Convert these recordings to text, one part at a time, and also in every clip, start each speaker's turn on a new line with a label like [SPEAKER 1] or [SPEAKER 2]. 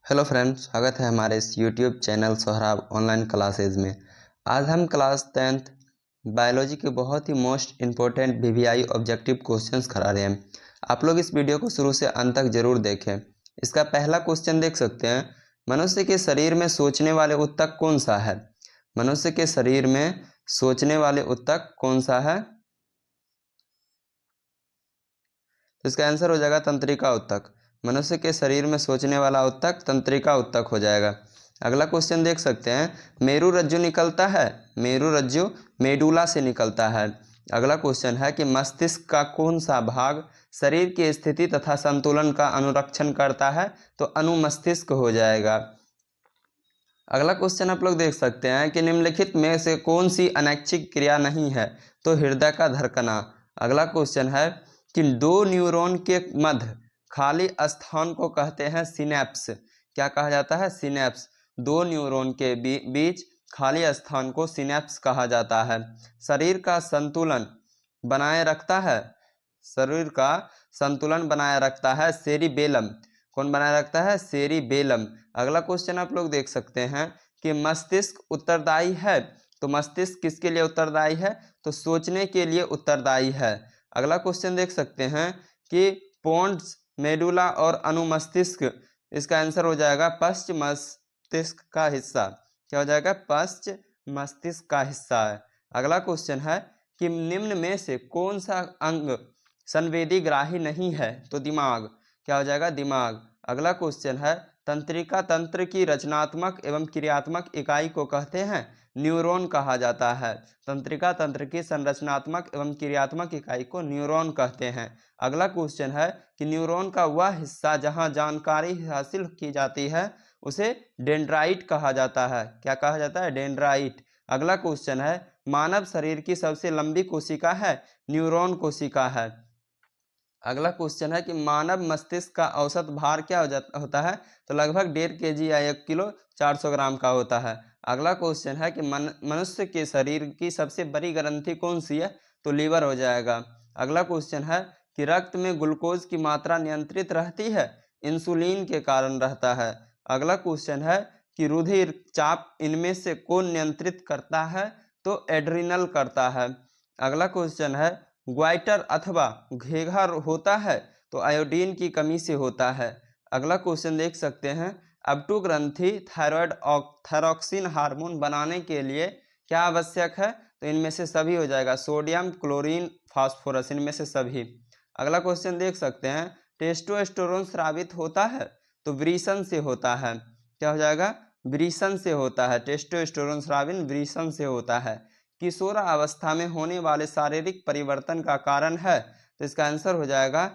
[SPEAKER 1] Hello friends, स्वागत है हमारे इस YouTube channel Sohrab online classes में। आज हम क्लास 10th बायोलॉजी के बहुत ही most important VVI objective questions करा रहे हैं। आप लोग इस वीडियो को शुरू से अंत तक जरूर देखें। इसका पहला क्वेश्चन देख सकते हैं, मनुष्य के शरीर में सोचने वाले ऊतक कौन सा है? मनुष्य के शरीर में सोचने वाले ऊतक कौन सा है? तो इसका आंसर हो जाएगा तंत्रिका ऊतक। मनुष्य के शरीर में सोचने वाला ऊतक तंत्रिका ऊतक हो जाएगा। अगला क्वेश्चन देख सकते हैं, मेरु रज्जु निकलता है? मेरु रज्जु मेडुला से निकलता है। अगला क्वेश्चन है कि मस्तिष्क का कौन सा भाग शरीर की स्थिति तथा संतुलन का अनुरक्षण करता है? तो अनुमस्तिष्क हो जाएगा। अगला क्वेश्चन आप लोग देख सकते हैं कि निम्नलिखित में से कौन सी अनैच्छिक क्रिया नहीं है? तो हृदय का धड़कना। अगला क्वेश्चन है कि दो न्यूरॉन के मध्य खाली स्थान को कहते हैं सिनेप्स। क्या कहा जाता है? सिनेप्स। दो न्यूरॉन के बीच खाली स्थान को सिनेप्स कहा जाता है। शरीर का संतुलन बनाए रखता है, शरीर का संतुलन बनाए रखता है सेरिबेलम। कौन बनाए रखता है? सेरिबेलम। अगला क्वेश्चन आप लोग देख सकते हैं कि मस्तिष्क उत्तरदायी है। तो मस्तिष्क किसके लिए उत्तरदायी है? तो सोचने के लिए उत्तरदायी है। अगला क्वेश्चन देख सकते हैं कि पोन्स, मेडुला और अनुमस्तिष्क, इसका आंसर हो जाएगा पश्च मस्तिष्क का हिस्सा। क्या हो जाएगा? पश्च मस्तिष्क का हिस्सा है। अगला क्वेश्चन है कि निम्न में से कौन सा अंग संवेदी ग्राही नहीं है? तो दिमाग। क्या हो जाएगा? दिमाग। अगला क्वेश्चन है, तंत्रिका तंत्र की रचनात्मक एवं क्रियात्मक इकाई को कहते हैं न्यूरॉन कहा जाता है। तंत्रिका तंत्र की संरचनात्मक एवं क्रियात्मक इकाई को न्यूरॉन कहते हैं। अगला क्वेश्चन है कि न्यूरॉन का वह हिस्सा जहां जानकारी हासिल की जाती है उसे डेंड्राइट कहा जाता है। क्या कहा जाता है? डेंड्राइट। अगला क्वेश्चन है, मानव शरीर की सबसे लंबी कोशिका है? न्यूरॉन कोशिका है। अगला क्वेश्चन है कि मानव मस्तिष्क का औसत भार क्या होता है? तो लगभग 1.5 kg या 1 किलो 400 ग्राम का होता है। अगला क्वेश्चन है कि मनुष्य के शरीर की सबसे बड़ी ग्रंथि कौन सी है? तो लीवर हो जाएगा। अगला क्वेश्चन है कि रक्त में ग्लूकोज की मात्रा नियंत्रित रहती है? इंसुलिन के कारण रहता है। अगला क्वेश्चन है कि रुधिर चाप इनमें से कौन नियंत्रित करता है? तो एड्रिनल करता है। अगला क्वेश्चन है, ग्वाइटर अथवा घेघर होता है? तो आयोडीन की कमी से होता है। अगला क्वेश्चन देख सकते हैं, अपटू ग्रंथि थायरॉक्सिन हार्मोन बनाने के लिए क्या आवश्यक है? तो इनमें से सभी हो जाएगा, सोडियम, क्लोरीन, फास्फोरस, इनमें से सभी। अगला क्वेश्चन देख सकते हैं, टेस्टोस्टेरोन स्रावित होता है? तो वृषण से होता है। क्या हो जाएगा? वृषण से होता है। टेस्टोस्टेरोन स्रावित वृषण से होता है। किशोर अवस्था में होने वाले शारीरिक परिवर्तन का कारण है? तो इसका आंसर हो जाएगा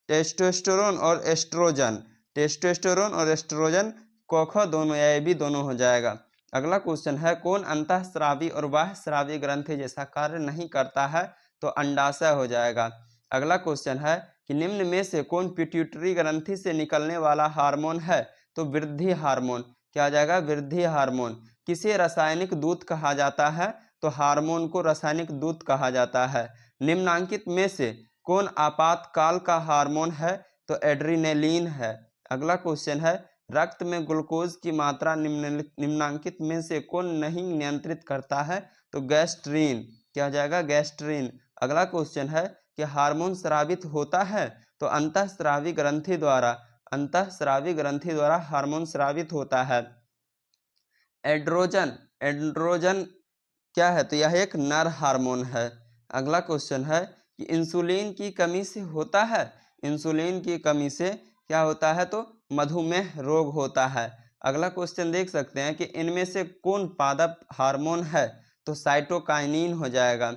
[SPEAKER 1] टेस्टोस्टेरोन और एस्ट्रोजन। टेस्टोस्टेरोन और एस्ट्रोजन कोखो दोनों या ये भी दोनों हो जाएगा। अगला क्वेश्चन है, कौन अंतःस्रावी और बाह्यस्रावी ग्रंथि जैसा कार्य नहीं करता है? तो अंडाशय हो जाएगा। अगला क्वेश्चन है कि निम्न में से कौन पिट्यूटरी ग्रंथि से निकलने वाला हार्मोन है? तो वृद्धि हार्मोन। क्या आ जाएगा? वृद्धि हार्मोन। किसे रासायनिक दूत कहा जाता है? तो हार्मोन को रासायनिक दूत कहा जाता है। निम्नांकित में से कौन आपातकाल का हार्मोन है? तो एड्रिनेलिन है। अगला क्वेश्चन है, रक्त में ग्लूकोज की मात्रा निम्नांकित में से कौन नहीं नियंत्रित करता है? तो गैस्ट्रीन। क्या हो जाएगा? गैस्ट्रीन। अगला क्वेश्चन है कि हार्मोन स्रावित होता है? तो अंतःस्रावी ग्रंथि द्वारा। अंतःस्रावी ग्रंथि द्वारा हार्मोन स्रावित होता है। एड्रोजन। एंड्रोजन क्या है? तो यह एक नर हार्मोन है। अगला क्वेश्चन है कि इंसुलिन की कमी से होता है? इंसुलिन की कमी से क्या होता है? तो मधुमेह रोग होता है। अगला क्वेश्चन देख सकते हैं कि इनमें से कौन पादप हार्मोन है? तो साइटोकाइनिन हो जाएगा।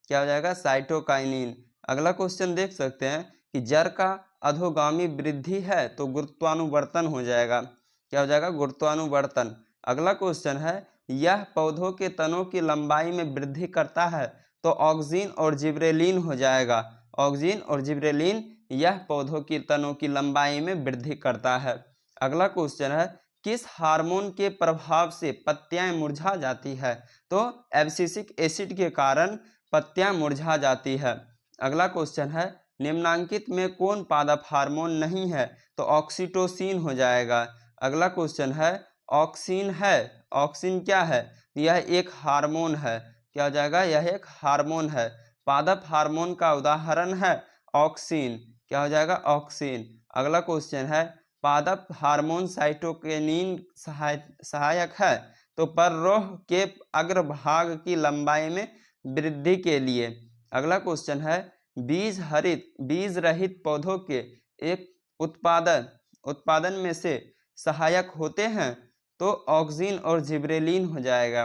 [SPEAKER 1] क्या हो जाएगा? साइटोकाइनिन। अगला क्वेश्चन देख सकते हैं कि जड़ का अधोगामी वृद्धि है? तो गुरुत्वानुवर्तन हो जाएगा। क्या हो जाएगा? गुरुत्वानुवर्तन। अगला क्वेश्चन है, यह पौधों के तनों की लंबाई में वृद्धि करता है? तो ऑक्सिन और जिब्रेलिन हो जाएगा। ऑक्सिन और जिब्रेलिन यह पौधों की तनों की लंबाई में वृद्धि करता है। अगला क्वेश्चन है, किस हार्मोन के प्रभाव से पत्तियां मुरझा जाती है? तो एब्सिसिक एसिड के कारण पत्तियां मुरझा जाती है। अगला क्वेश्चन है, निम्नांकित में कौन पादप हार्मोन नहीं है? तो ऑक्सीटोसिन हो जाएगा। अगला क्वेश्चन है ऑक्सीन है। ऑक्सीन क्या है? यह एक हार्मोन है। क्या हो जाएगा? यह एक हार्मोन है। पादप हार्मोन का उदाहरण है ऑक्सीन। क्या हो जाएगा? ऑक्सीन। अगला क्वेश्चन है पादप हार्मोन साइटोकिनिन सहायक है तो पररोह के अग्रभाग की लंबाई में वृद्धि के लिए। अगला क्वेश्चन है बीज रहित पौधों के एक उत्पादन में से सहायक होते हैं तो ऑक्सीन और जिब्रेलिन हो जाएगा।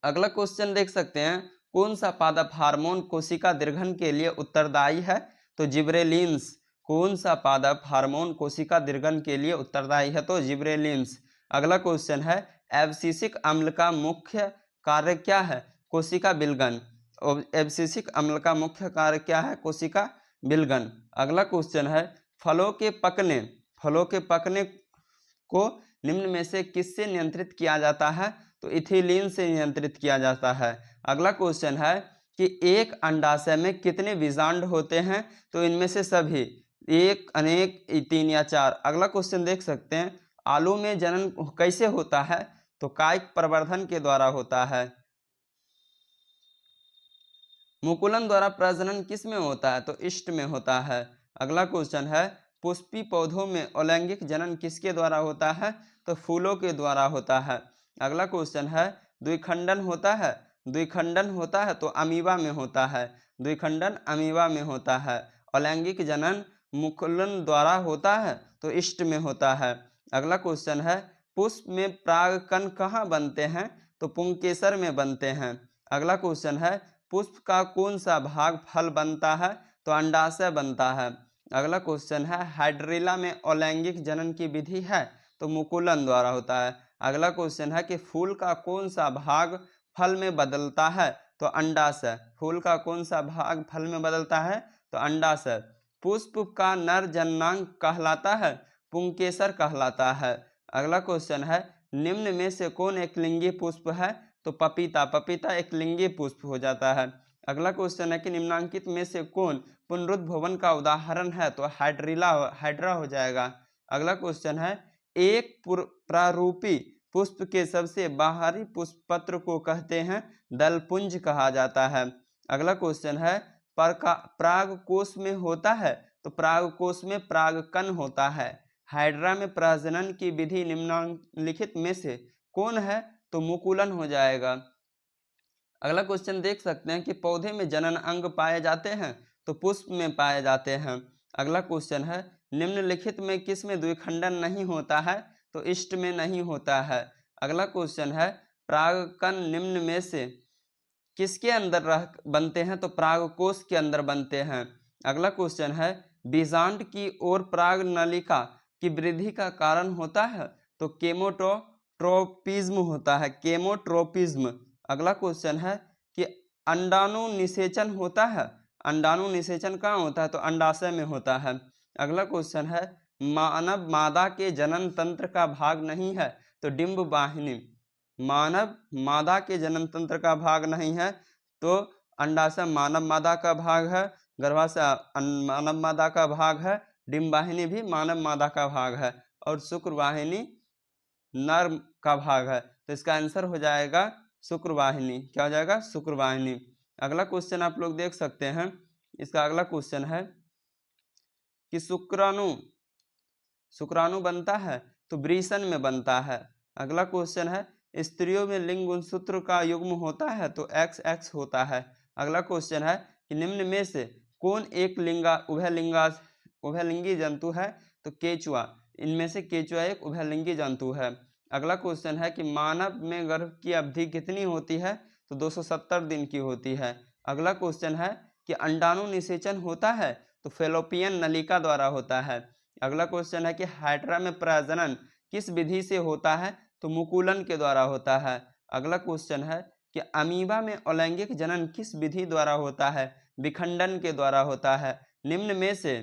[SPEAKER 1] अगला क्वेश्चन देख सकते हैं कौन सा पादप हार्मोन कोशिका दीर्घन के लिए उत्तरदायी है? तो जिब्रेलिन्स। कौन सा पादप हार्मोन कोशिका दीर्घन के लिए उत्तरदायी है? तो जिब्रेलिन्स। अगला क्वेश्चन है एब्सिसिक अम्ल का मुख्य कार्य क्या है? कोशिका विलगन। एब्सिसिक अम्ल का मुख्य कार्य क्या है? कोशिका विलगन। अगला क्वेश्चन है फलों के पकने को निम्न में से किससे नियंत्रित किया जाता है? तो इथिलीन से नियंत्रित किया जाता है। अगला क्वेश्चन है कि एक अंडाशय में कितने बीजांड होते हैं? तो इनमें से सभी, एक, अनेक, 3 या 4। अगला क्वेश्चन देख सकते हैं आलू में जनन कैसे होता है? तो कायिक प्रवर्धन के द्वारा होता है। मुकुलन द्वारा प्रजनन किस में होता है? तो इष्ट में होता है। अगला क्वेश्चन है पुष्पी पौधों में अलैंगिक जनन किसके द्वारा होता है? तो फूलों के द्वारा होता है। अगला क्वेश्चन है द्विखंडन होता है तो अमीबा में होता है। द्विखंडन अमीबा में होता है। अलैंगिक जनन मुकुलन द्वारा होता है तो इष्ट में होता है। अगला क्वेश्चन है पुष्प में परागकण कहाँ बनते हैं? तो पुंकेसर में बनते हैं। अगला क्वेश्चन है पुष्प का कौन सा भाग फल बनता है? तो अंडाशय बनता है। अगला क्वेश्चन है हाइड्रिला में अलैंगिक जनन की विधि है? तो मुकुलन द्वारा होता है। अगला क्वेश्चन है कि फूल का कौन सा भाग फल में बदलता है? तो अंडाशय। फूल का कौन सा भाग फल में बदलता है? तो अंडाशय। पुष्प का नर जननांग कहलाता है? पुंकेसर कहलाता है। अगला क्वेश्चन है निम्न में से कौन एकलिंगी पुष्प है? तो पपीता एक लिंगी पुष्प हो जाता है। अगला क्वेश्चन है कि निम्नांकित में से कौन पुनरुद्भवन का उदाहरण है? तो हाइड्रा हो जाएगा। अगला क्वेश्चन है एक प्रारूपी पुष्प के सबसे बाहरी पुष्पपत्र को कहते हैं? दलपुंज कहा जाता है। अगला क्वेश्चन है परागकोश में होता है? तो परागकोश में परागकण होता है। हाइड्रा में प्रजनन की विधि निम्नलिखित में से कौन है? तो मुकुलन हो जाएगा। अगला क्वेश्चन देख सकते हैं कि पौधे में जनन अंग पाए जाते हैं? तो पुष्प में पाए जाते हैं। अगला क्वेश्चन है निम्नलिखित में किस में द्विखंडन नहीं होता है? तो इष्ट में नहीं होता है। अगला क्वेश्चन है परागकण निम्न में से किसके अंदर बनते हैं? तो परागकोश के अंदर बनते हैं। अगला क्वेश्चन है बीजांड की ओर पराग नलिका की वृद्धि का कारण होता है? तो केमोट्रोपिज्म होता है। केमोट्रोपिज्म। अगला क्वेश्चन है कि अंडाणु निषेचन होता है? अंडाणु निषेचन कहाँ होता है? तो अंडाशय में होता है। अगला क्वेश्चन है मानव मादा के जनन तंत्र का भाग नहीं है? तो डिंब वाहिनी। मानव मादा के जनन तंत्र का भाग नहीं है तो अंडाशय मानव मादा का भाग है, गर्भाशय मानव मादा का भाग है, डिंबवाहिनी भी मानव मादा का भाग है और शुक्रवाहिनी नर का भाग है। तो इसका आंसर हो जाएगा शुक्रवाहिनी। क्या हो जाएगा? शुक्रवाहिनी। अगला क्वेश्चन आप लोग देख सकते हैं। इसका अगला क्वेश्चन है कि शुक्राणु बनता है? तो वृषण में बनता है। अगला क्वेश्चन है स्त्रियों में लिंग गुणसूत्र का युग्म होता है? तो XX होता है। अगला क्वेश्चन है कि निम्न में से कौन एक उभयलिंगी जंतु है? तो केचुआ। इनमें से केचुआ एक उभयलिंगी जंतु है। अगला क्वेश्चन है कि मानव में गर्भ की अवधि कितनी होती है? तो 270 दिन की होती है। अगला क्वेश्चन है कि अंडाणु निषेचन होता है? तो फैलोपियन नलिका द्वारा होता है। अगला क्वेश्चन है कि हाइड्रा में प्रजनन किस विधि से होता है? तो मुकुलन के द्वारा होता है। अगला क्वेश्चन है कि अमीबा में अलैंगिक जनन किस विधि द्वारा होता है? विखंडन के द्वारा होता है। निम्न में से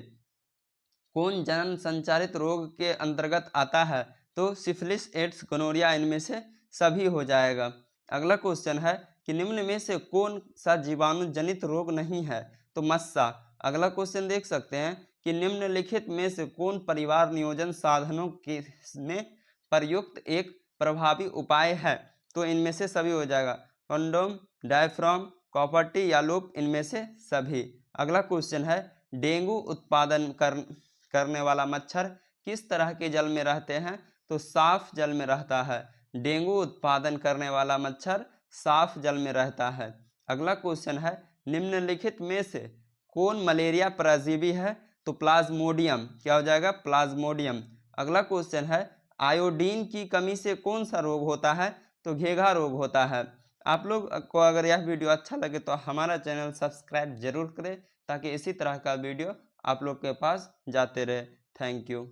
[SPEAKER 1] कौन जनन संचारित रोग के अंतर्गत आता है? तो सिफिलिस, एड्स, गोनोरिया इनमें से सभी हो जाएगा। अगला क्वेश्चन है कि निम्न में से कौन सा जीवाणु जनित रोग नहीं है? तो मस्सा। अगला क्वेश्चन देख सकते हैं कि निम्नलिखित में से कौन परिवार नियोजन साधनों के में प्रयुक्त एक प्रभावी उपाय है। तो इनमें से सभी हो जाएगा, कंडोम, डायफ्राम, कॉपर्टी या लूप, इनमें से सभी। अगला क्वेश्चन है, डेंगू उत्पादन करने वाला मच्छर किस तरह के जल में रहते हैं। तो साफ जल में रहता है। डेंगू उत्पादन करने वाला मच्छर साफ जल में रहता है। अगला क्वेश्चन है, निम्नलिखित में से कौन मलेरिया परजीवी है। तो प्लाज्मोडियम, क्या हो जाएगा, प्लाज्मोडियम। अगला क्वेश्चन है, आयोडीन की कमी से कौन सा रोग होता है। तो घेघा रोग होता है। आप लोग को अगर यह वीडियो अच्छा लगे तो हमारा चैनल सब्सक्राइब जरूर करें, ताकि इसी तरह का वीडियो आप लोग के पास जाते रहे। Thank you.